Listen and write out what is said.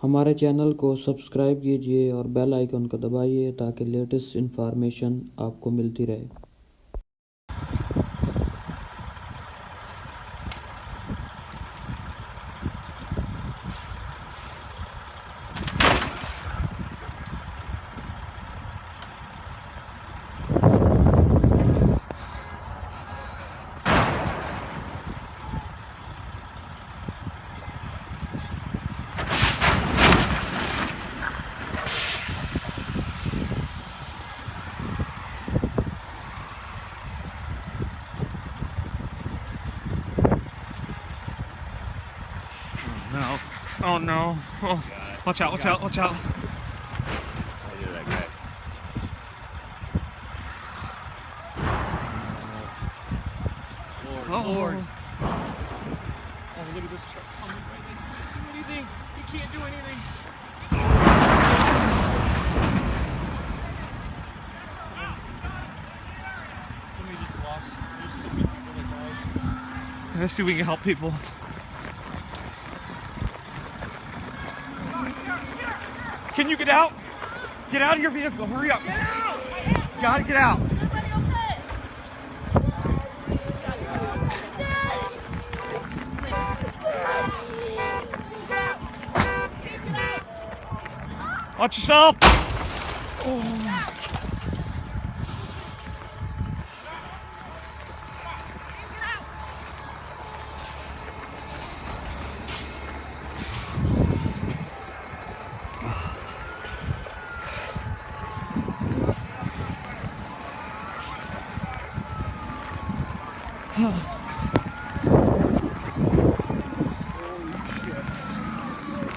हमारे चैनल को सब्सक्राइब कीजिए और बेल आइकन को दबाइए ताकि लेटेस्ट इन्फॉर्मेशन आपको मिलती रहे। No. Oh no. Oh. Watch out, watch out, watch out. Lord. Oh, look at this truck coming right in. Do anything. He can't do anything. Somebody just lost. There's so many people that died. Let's see if we can help people. Can you get out? Get out of your vehicle. Hurry up. Gotta get out. Watch yourself. Oh.